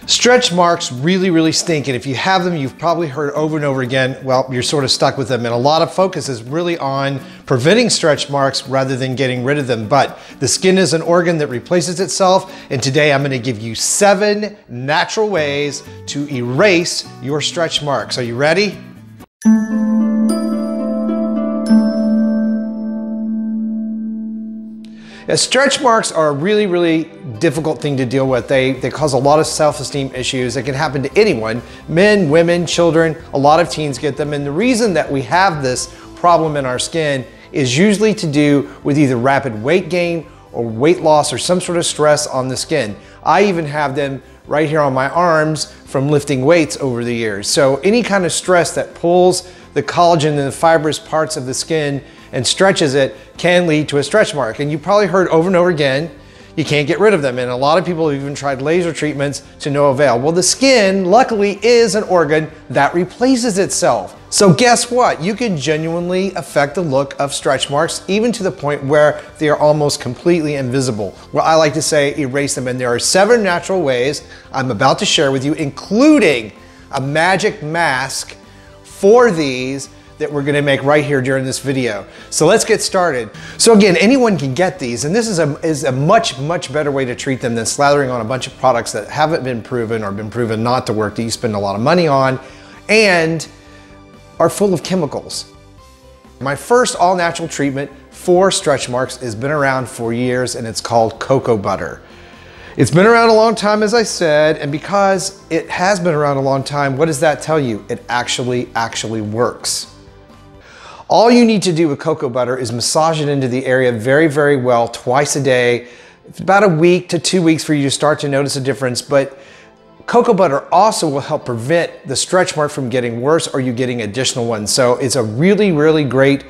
Stretch marks really stink, and if you have them, you've probably heard over and over again, well, you're sort of stuck with them, and a lot of focus is really on preventing stretch marks rather than getting rid of them. But the skin is an organ that replaces itself, and today I'm gonna give you 7 natural ways to erase your stretch marks. Are you ready? Stretch marks are a really difficult thing to deal with. They cause a lot of self-esteem issues. It can happen to anyone, men, women, children, a lot of teens get them. And the reason that we have this problem in our skin is usually to do with either rapid weight gain or weight loss or some sort of stress on the skin. I even have them right here on my arms from lifting weights over the years. So any kind of stress that pulls the collagen and the fibrous parts of the skin and stretches it can lead to a stretch mark. And you probably heard over and over again, you can't get rid of them. And a lot of people have even tried laser treatments to no avail. Well, the skin, luckily, is an organ that replaces itself. So guess what? You can genuinely affect the look of stretch marks, even to the point where they are almost completely invisible. Well, I like to say erase them. And there are 7 natural ways I'm about to share with you, including a magic mask for these that we're gonna make right here during this video. So let's get started. So again, anyone can get these, and this is a much better way to treat them than slathering on a bunch of products that haven't been proven or been proven not to work, that you spend a lot of money on, and are full of chemicals. My first all-natural treatment for stretch marks has been around for years, and it's called cocoa butter. It's been around a long time, as I said, and because it has been around a long time, what does that tell you? It actually works. All you need to do with cocoa butter is massage it into the area very well twice a day. It's about a week to 2 weeks for you to start to notice a difference, but cocoa butter also will help prevent the stretch mark from getting worse or you getting additional ones. So it's a really great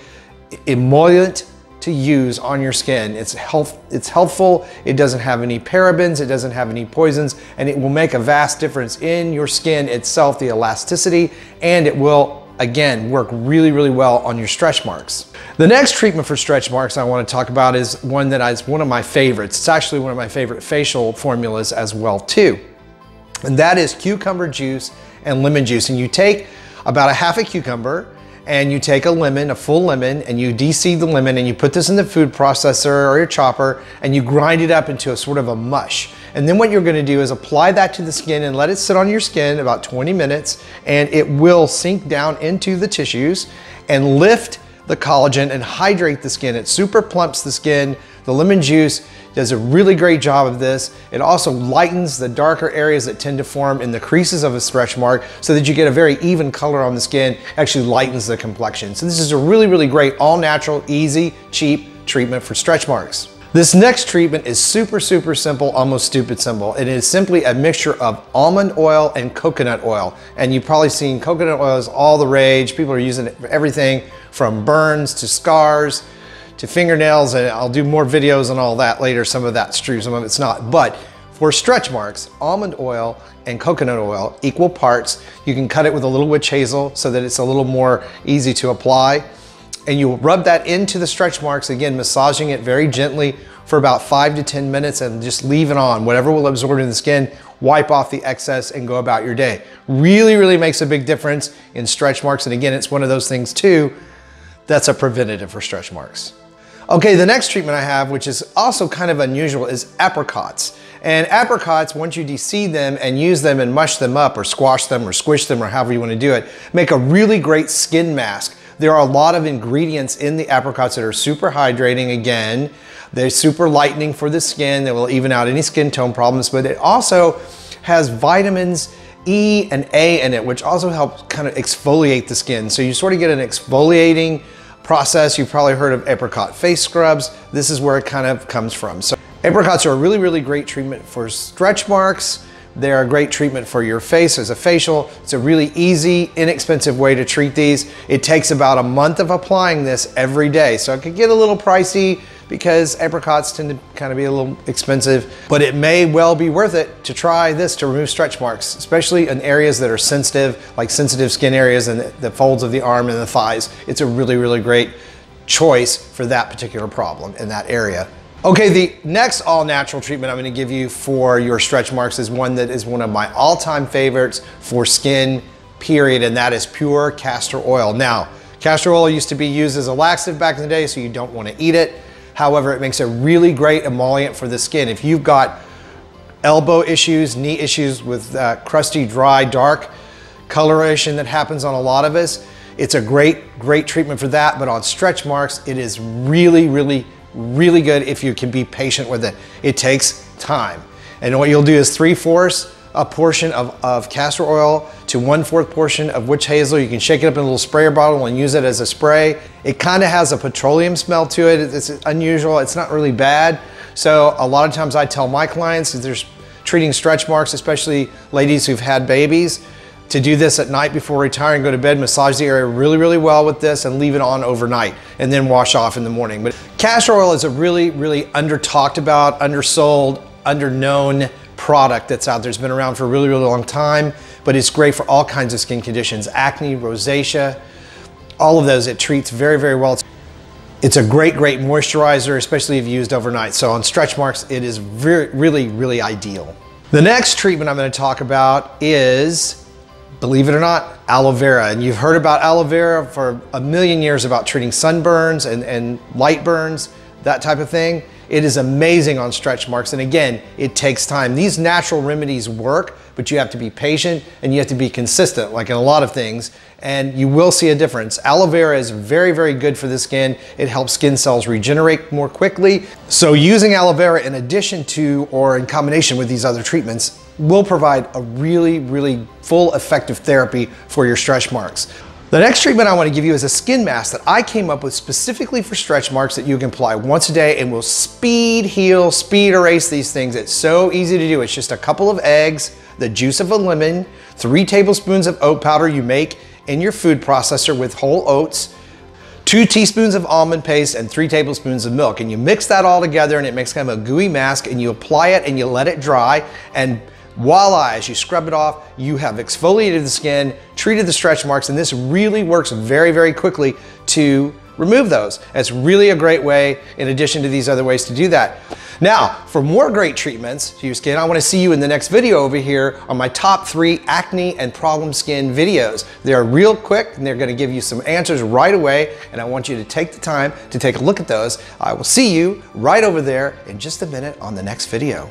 emollient to use on your skin. It's helpful, it doesn't have any parabens, it doesn't have any poisons, and it will make a vast difference in your skin itself, the elasticity, and it will again work really well on your stretch marks. The next treatment for stretch marks I want to talk about is one that is one of my favorites. It's actually one of my favorite facial formulas as well too. And that is cucumber juice and lemon juice. And you take about a half a cucumber and you take a lemon, a full lemon, and you de-seed the lemon and you put this in the food processor or your chopper and you grind it up into a sort of a mush. And then what you're gonna do is apply that to the skin and let it sit on your skin about 20 minutes, and it will sink down into the tissues and lift the collagen and hydrate the skin. It super plumps the skin. The lemon juice does a really great job of this. It also lightens the darker areas that tend to form in the creases of a stretch mark so that you get a very even color on the skin, actually lightens the complexion. So this is a really great, all natural, easy, cheap treatment for stretch marks. This next treatment is super simple, almost stupid simple. It is simply a mixture of almond oil and coconut oil. And you've probably seen coconut oil is all the rage. People are using it for everything from burns to scars to fingernails, and I'll do more videos on all that later. Some of that's true, some of it's not. But for stretch marks, almond oil and coconut oil, equal parts. You can cut it with a little witch hazel so that it's a little more easy to apply. And you'll rub that into the stretch marks, again, massaging it very gently for about 5 to 10 minutes and just leave it on. Whatever will absorb in the skin, wipe off the excess and go about your day. Really makes a big difference in stretch marks. And again, it's one of those things too, that's a preventative for stretch marks. Okay, the next treatment I have, which is also kind of unusual, is apricots. And apricots, once you de-seed them and use them and mush them up or squash them or squish them or however you want to do it, make a really great skin mask. There are a lot of ingredients in the apricots that are super hydrating. Again, they're super lightening for the skin. They will even out any skin tone problems, but it also has vitamins E and A in it, which also help kind of exfoliate the skin. So you sort of get an exfoliating process. You've probably heard of apricot face scrubs. This is where it kind of comes from. So apricots are a really great treatment for stretch marks. They're a great treatment for your face as a facial. It's a really easy, inexpensive way to treat these. It takes about a month of applying this every day. So it could get a little pricey because apricots tend to kind of be a little expensive, but it may well be worth it to try this to remove stretch marks, especially in areas that are sensitive, like sensitive skin areas and the folds of the arm and the thighs. It's a really great choice for that particular problem in that area. Okay, the next all-natural treatment I'm gonna give you for your stretch marks is one that is one of my all-time favorites for skin, period, and that is pure castor oil. Now, castor oil used to be used as a laxative back in the day, so you don't wanna eat it. However, it makes a really great emollient for the skin. If you've got elbow issues, knee issues with crusty, dry, dark coloration that happens on a lot of us, it's a great treatment for that. But on stretch marks, it is really good if you can be patient with it. It takes time. And what you'll do is 3/4 a portion of castor oil to 1/4 portion of witch hazel. You can shake it up in a little sprayer bottle and use it as a spray. It kind of has a petroleum smell to it. It's unusual. It's not really bad. So a lot of times I tell my clients, if they're treating stretch marks, especially ladies who've had babies, to do this at night before retiring, go to bed, massage the area really well with this and leave it on overnight and then wash off in the morning. But castor oil is a really under talked about, undersold, underknown product that's out there. It's been around for a really long time, but it's great for all kinds of skin conditions, acne, rosacea, all of those. It treats very well. It's a great moisturizer, especially if used overnight. So on stretch marks, it is really ideal. The next treatment I'm going to talk about is, believe it or not, aloe vera. And you've heard about aloe vera for a million years about treating sunburns and light burns, that type of thing. It is amazing on stretch marks. And again, it takes time. These natural remedies work, but you have to be patient and you have to be consistent, like in a lot of things, and you will see a difference. Aloe vera is very good for the skin. It helps skin cells regenerate more quickly. So using aloe vera in addition to or in combination with these other treatments will provide a really full effective therapy for your stretch marks. The next treatment I want to give you is a skin mask that I came up with specifically for stretch marks that you can apply once a day and will speed heal, speed erase these things. It's so easy to do. It's just a couple of eggs, the juice of a lemon, 3 tablespoons of oat powder you make in your food processor with whole oats, 2 teaspoons of almond paste, and 3 tablespoons of milk. And you mix that all together and it makes kind of a gooey mask, and you apply it and you let it dry, and voila, as you scrub it off, you have exfoliated the skin, treated the stretch marks, and this really works very quickly to remove those. It's really a great way, in addition to these other ways, to do that. Now, for more great treatments to your skin, I want to see you in the next video over here on my top 3 acne and problem skin videos. They're real quick and they're going to give you some answers right away, and I want you to take the time to take a look at those. I will see you right over there in just a minute on the next video.